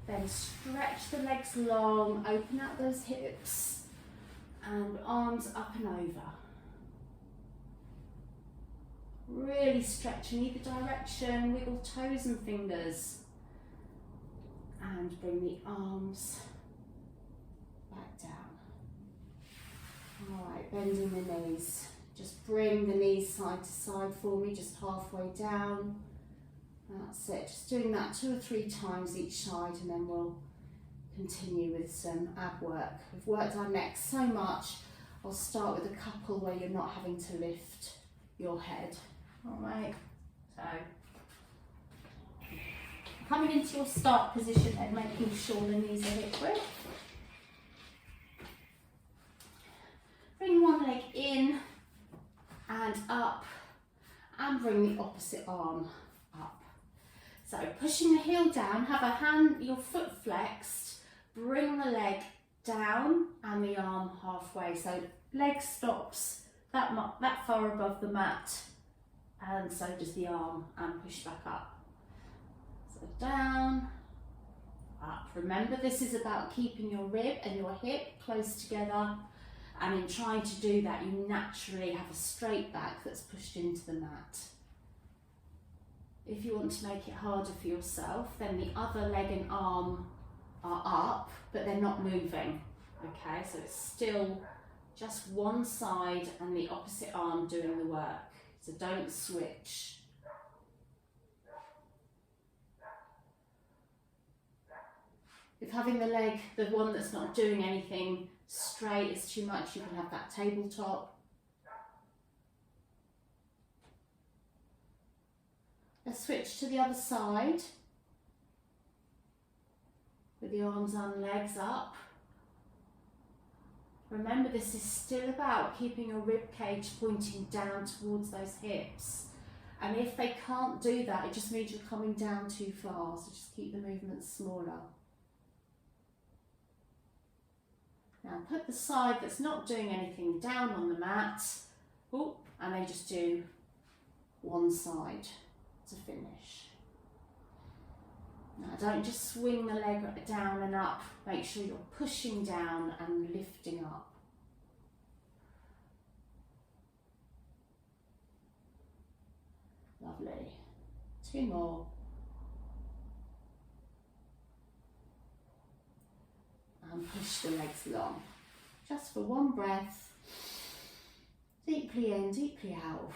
Then stretch the legs long, open out those hips, and arms up and over. Really stretch in either direction, wiggle toes and fingers. And bring the arms back down. All right, bending the knees. Just bring the knees side to side for me, just halfway down. That's it, just doing that 2 or 3 times each side, and then we'll continue with some ab work. We've worked our neck so much, I'll start with a couple where you're not having to lift your head. All right, so coming into your start position and making sure the knees are hip width. Bring one leg in and up, and bring the opposite arm up. So pushing the heel down, have your foot flexed, bring the leg down and the arm halfway. So leg stops that far above the mat, and so does the arm, and push back up. So down, up. Remember, this is about keeping your rib and your hip close together, and in trying to do that, you naturally have a straight back that's pushed into the mat. If you want to make it harder for yourself, then the other leg and arm are up, but they're not moving. Okay, so it's still just one side and the opposite arm doing the work. So don't switch. If having the leg, the one that's not doing anything straight, is too much, you can have that tabletop. Let's switch to the other side with the arms and legs up. Remember, this is still about keeping your rib cage pointing down towards those hips. And if they can't do that, it just means you're coming down too far. So just keep the movements smaller. Now put the side that's not doing anything down on the mat. Ooh, and then just do one side to finish. Now don't just swing the leg down and up, make sure you're pushing down and lifting up. Lovely. 2 more. And push the legs long. Just for one breath. Deeply in, deeply out.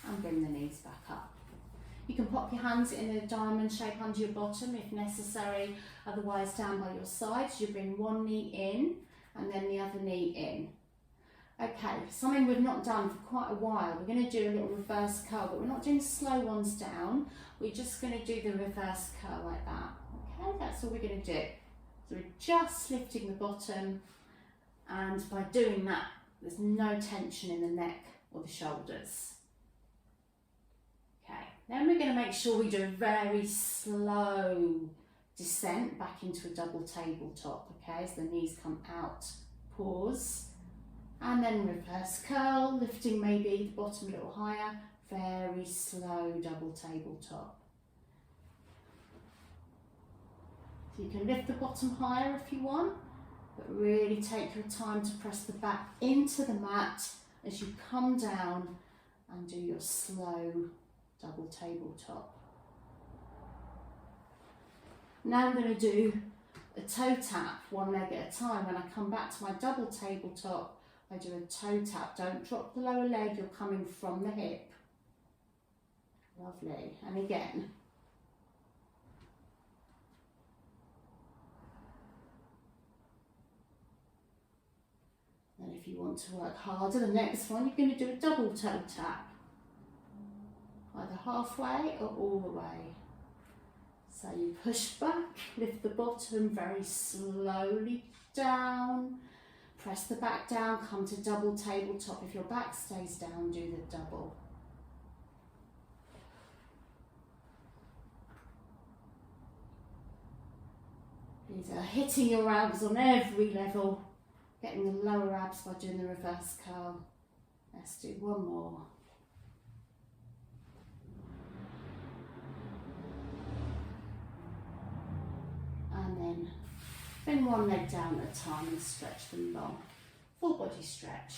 And bring the knees back up. You can pop your hands in a diamond shape under your bottom if necessary, otherwise down by your sides. You bring one knee in and then the other knee in. Okay, something we've not done for quite a while. We're going to do a little reverse curl, but we're not doing slow ones down. We're just going to do the reverse curl like that. Okay, that's all we're going to do. So we're just lifting the bottom, and by doing that, there's no tension in the neck or the shoulders. Okay, then we're going to make sure we do a very slow descent back into a double tabletop. Okay, so the knees come out, pause, and then reverse curl, lifting maybe the bottom a little higher, very slow double tabletop. So you can lift the bottom higher if you want, but really take your time to press the back into the mat as you come down and do your slow double tabletop. Now I'm going to do a toe tap, one leg at a time. When I come back to my double tabletop, I do a toe tap. Don't drop the lower leg, you're coming from the hip. Lovely. And again. And if you want to work harder, the next one, you're going to do a double toe tap. Either halfway or all the way. So you push back, lift the bottom very slowly down, press the back down, come to double tabletop. If your back stays down, do the double. These are hitting your abs on every level, getting the lower abs by doing the reverse curl. Let's do one more. Bring one leg down at a time and stretch them long. Full body stretch.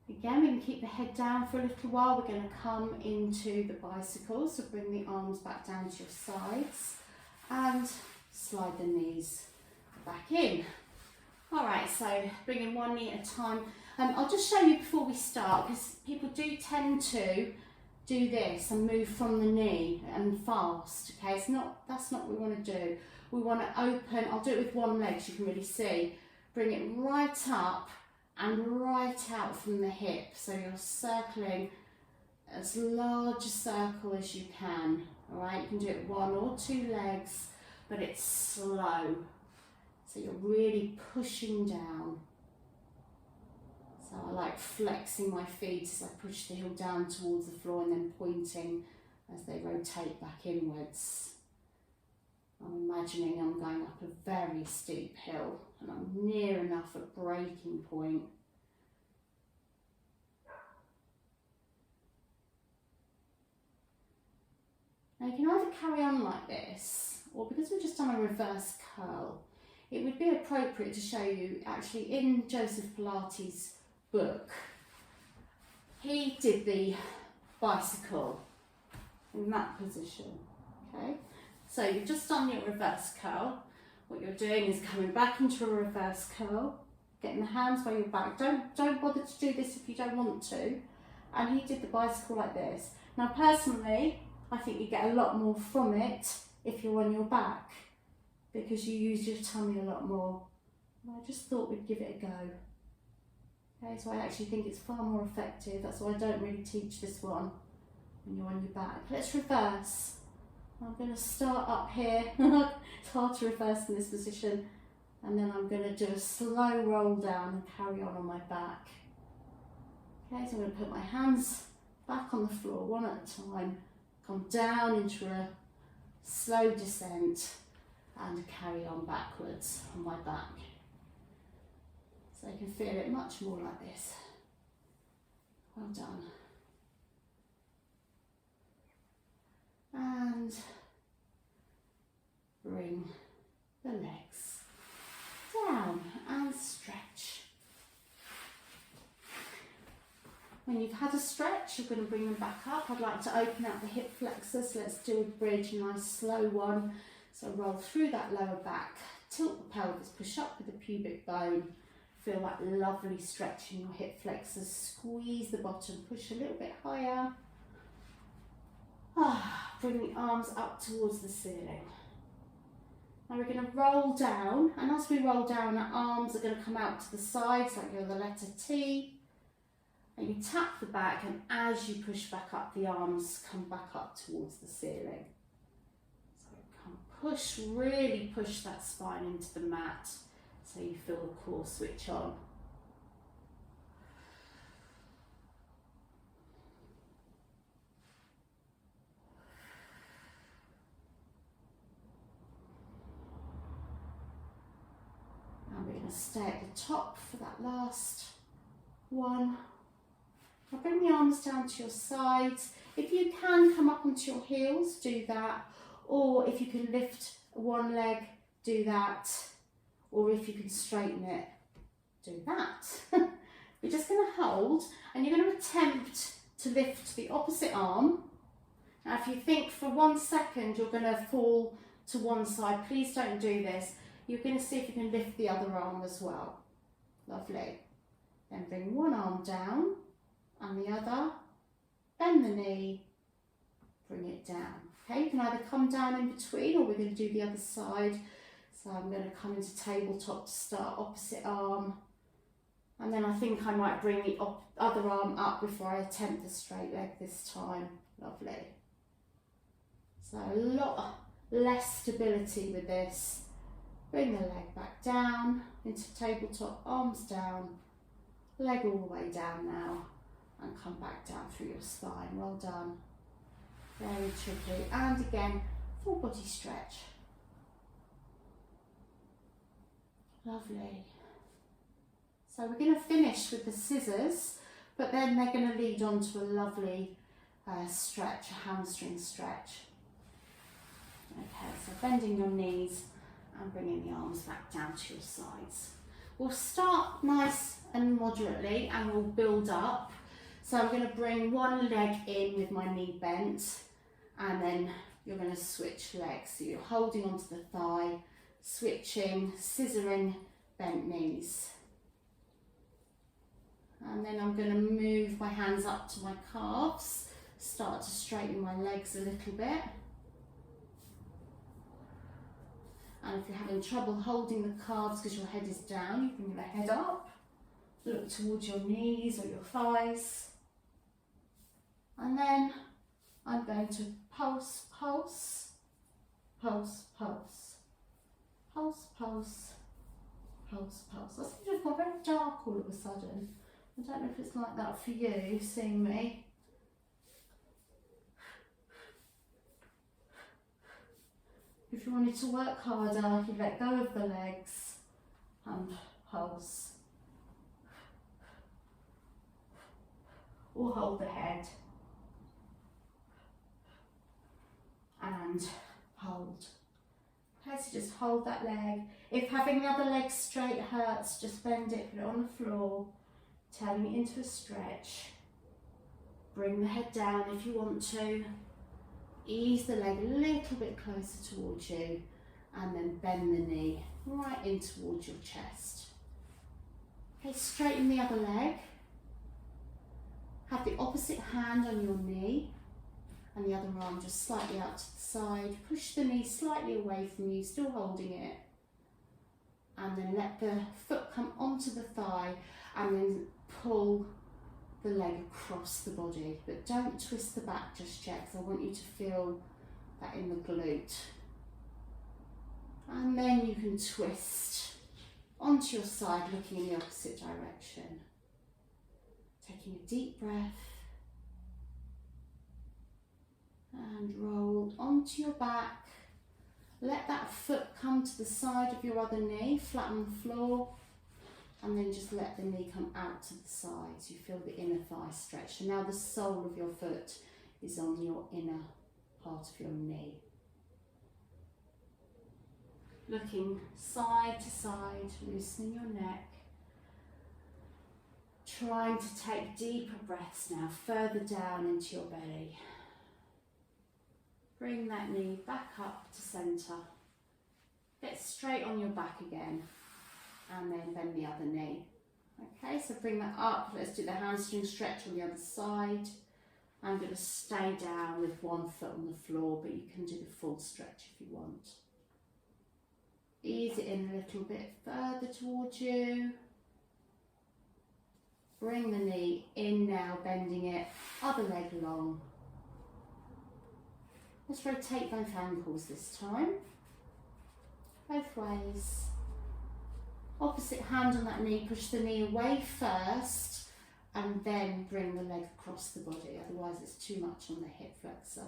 Again, we can keep the head down for a little while. We're going to come into the bicycle, so bring the arms back down to your sides and slide the knees back in. Alright, so bringing one knee at a time. I'll just show you before we start, because people do tend to do this and move from the knee and fast, okay? That's not what we want to do. We want to open, I'll do it with one leg so you can really see. Bring it right up and right out from the hip, so you're circling as large a circle as you can, alright? You can do it one or two legs, but it's slow. So you're really pushing down. So I like flexing my feet as I push the heel down towards the floor and then pointing as they rotate back inwards. I'm imagining I'm going up a very steep hill and I'm near enough a breaking point. Now you can either carry on like this, or because we've just done a reverse curl, it would be appropriate to show you, actually in Joseph Pilates' book, he did the bicycle in that position, okay? So you've just done your reverse curl. What you're doing is coming back into a reverse curl, getting the hands by your back. Don't bother to do this if you don't want to. And he did the bicycle like this. Now personally, I think you get a lot more from it if you're on your back, because you use your tummy a lot more. And I just thought we'd give it a go. Okay, so I actually think it's far more effective. That's why I don't really teach this one when you're on your back. Let's reverse. I'm going to start up here. It's hard to reverse in this position. And then I'm going to do a slow roll down and carry on my back. Okay, so I'm going to put my hands back on the floor one at a time, come down into a slow descent and carry on backwards on my back. So you can feel it much more like this. Well done. And bring the legs down and stretch. When you've had a stretch, you're going to bring them back up. I'd like to open out the hip flexors. Let's do a bridge, a nice slow one. So roll through that lower back, tilt the pelvis, push up with the pubic bone. Feel that lovely stretch in your hip flexors. Squeeze the bottom, push a little bit higher. Bring the arms up towards the ceiling. Now we're going to roll down, and as we roll down, our arms are going to come out to the sides like you're the letter T. And you tap the back, and as you push back up, the arms come back up towards the ceiling. So come push, really push that spine into the mat so you feel the core switch on. And we're going to stay at the top for that last one. Now bring the arms down to your sides. If you can come up onto your heels, do that. Or if you can lift one leg, do that. Or if you can straighten it, do that. You're just going to hold, and you're going to attempt to lift the opposite arm. Now if you think for 1 second you're going to fall to one side, please don't do this. You're going to see if you can lift the other arm as well. Lovely. Then bring one arm down and the other, bend the knee, bring it down. Okay, you can either come down in between, or we're going to do the other side. So I'm going to come into tabletop to start, opposite arm. And then I think I might bring the other arm up before I attempt the straight leg this time. Lovely. So a lot less stability with this. Bring the leg back down into tabletop, arms down, leg all the way down now, and come back down through your spine. Well done. Very tricky. And again, full body stretch. Lovely. So we're going to finish with the scissors, but then they're going to lead on to a lovely stretch, a hamstring stretch. Okay, so bending your knees and bringing the arms back down to your sides. We'll start nice and moderately and we'll build up. So I'm going to bring one leg in with my knee bent, and then you're going to switch legs. So you're holding onto the thigh, switching, scissoring, bent knees. And then I'm going to move my hands up to my calves, start to straighten my legs a little bit. And if you're having trouble holding the calves because your head is down, you bring your head up, look towards your knees or your thighs. And then I'm going to pulse, pulse, pulse, pulse, pulse, pulse, pulse, pulse. I seem to have got very dark all of a sudden. I don't know if it's like that for you, seeing me. If you wanted to work harder, you let go of the legs and pulse. Or hold the head. And hold. Okay, so just hold that leg. If having the other leg straight hurts, just bend it, put it on the floor, turning it into a stretch. Bring the head down if you want to. Ease the leg a little bit closer towards you, and then bend the knee right in towards your chest. Okay, straighten the other leg. Have the opposite hand on your knee and the other arm just slightly out to the side. Push the knee slightly away from you, still holding it. And then let the foot come onto the thigh and then pull the leg across the body. But don't twist the back just yet, because I want you to feel that in the glute. And then you can twist onto your side, looking in the opposite direction. Taking a deep breath. And roll onto your back. Let that foot come to the side of your other knee, flatten the floor, and then just let the knee come out to the side so you feel the inner thigh stretch. And now the sole of your foot is on your inner part of your knee. Looking side to side, loosening your neck. Trying to take deeper breaths now, further down into your belly. Bring that knee back up to centre. Get straight on your back again. And then bend the other knee. Okay, so bring that up. Let's do the hamstring stretch on the other side. I'm going to stay down with one foot on the floor, but you can do the full stretch if you want. Ease it in a little bit further towards you. Bring the knee in now, bending it, other leg long. Let's rotate both ankles this time. Both ways. Opposite hand on that knee, push the knee away first and then bring the leg across the body, otherwise it's too much on the hip flexor.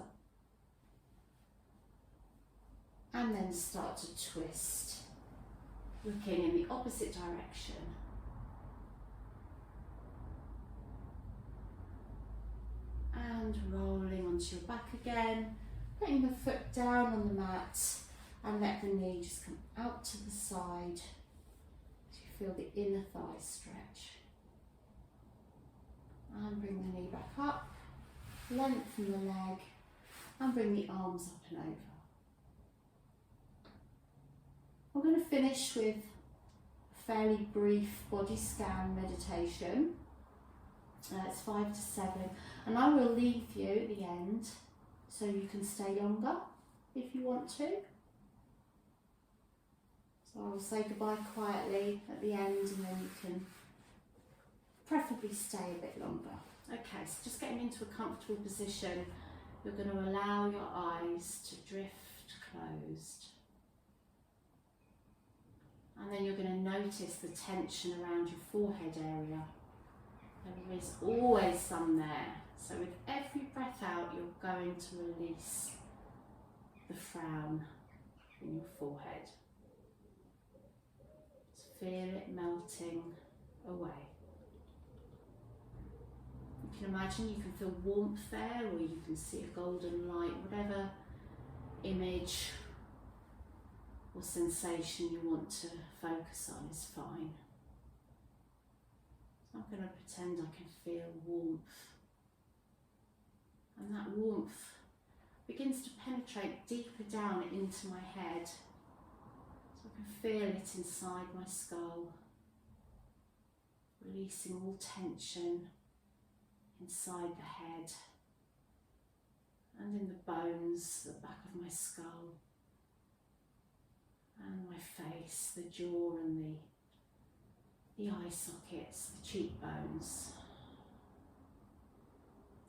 And then start to twist, looking in the opposite direction. And rolling onto your back again, putting the foot down on the mat and let the knee just come out to the side so you feel the inner thigh stretch. And bring the knee back up, lengthen the leg and bring the arms up and over. I'm going to finish with a fairly brief body scan meditation. It's 5 to 7, and I will leave you at the end so you can stay longer if you want to. So I will say goodbye quietly at the end and then you can preferably stay a bit longer. Okay, so just getting into a comfortable position, you're going to allow your eyes to drift closed. And then you're going to notice the tension around your forehead area. There is always some there. So with every breath out, you're going to release the frown in your forehead. Just feel it melting away. You can imagine you can feel warmth there, or you can see a golden light, whatever image or sensation you want to focus on is fine. I'm going to pretend I can feel warmth, and that warmth begins to penetrate deeper down into my head, so I can feel it inside my skull, releasing all tension inside the head and in the bones, the back of my skull and my face, the jaw and the eye sockets, the cheekbones.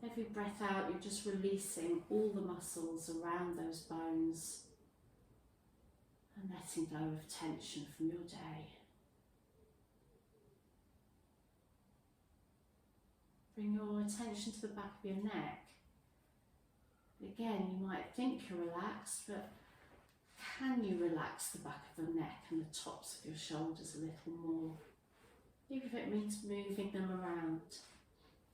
Every breath out, you're just releasing all the muscles around those bones and letting go of tension from your day. Bring your attention to the back of your neck. Again, you might think you're relaxed, but can you relax the back of the neck and the tops of your shoulders a little more? Even if it means moving them around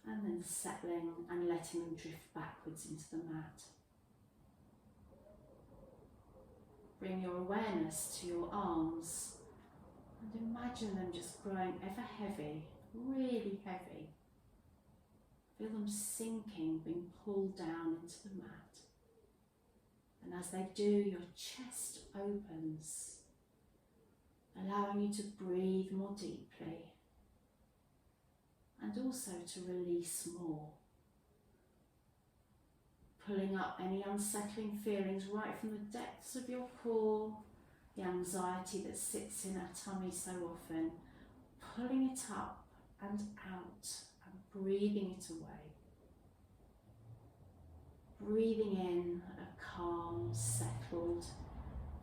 and then settling and letting them drift backwards into the mat. Bring your awareness to your arms and imagine them just growing ever heavy, really heavy. Feel them sinking, being pulled down into the mat. And as they do, your chest opens, allowing you to breathe more deeply and also to release more. Pulling up any unsettling feelings right from the depths of your core, the anxiety that sits in our tummy so often, pulling it up and out and breathing it away. Breathing in a calm, settled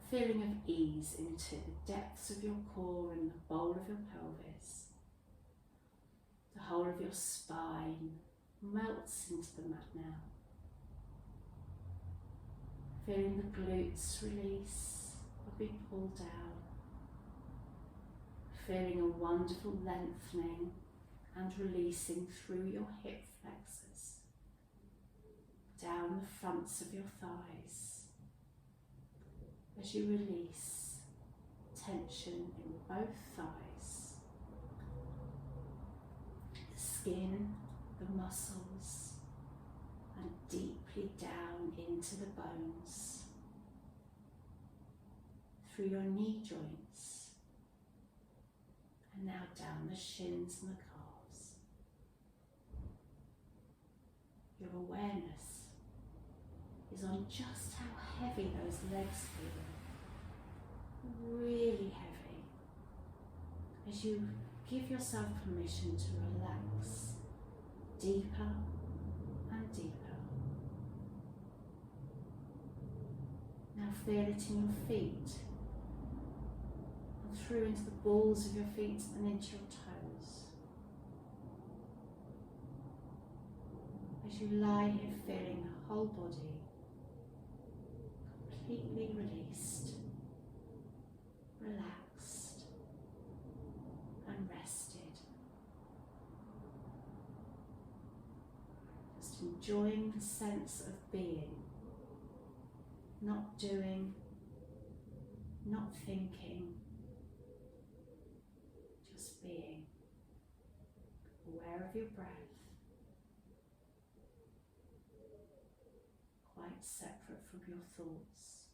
feeling of ease into the depths of your core and the bowl of your pelvis. The whole of your spine melts into the mat now. Feeling the glutes release or be pulled down. Feeling a wonderful lengthening and releasing through your hip flexors, down the fronts of your thighs, as you release tension in both thighs, the skin, the muscles, and deeply down into the bones, through your knee joints, and now down the shins and the calves. Your awareness is on just how heavy those legs feel. Really heavy. As you give yourself permission to relax deeper and deeper. Now feel it in your feet and through into the balls of your feet and into your toes. As you lie here feeling the whole body completely released, relaxed and rested. Just enjoying the sense of being, not doing, not thinking, just being, aware of your breath, quite separate from your thoughts.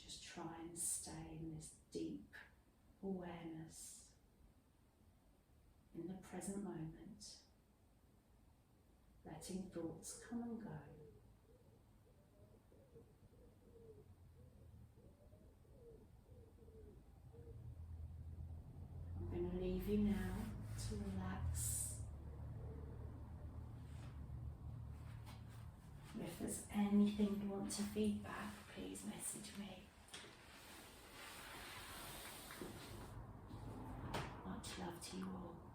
Just try and stay in this deep awareness in the present moment, letting thoughts come and go. I'm going to leave you now to relax. If there's anything you want to feed back, please message me. Much love to you all.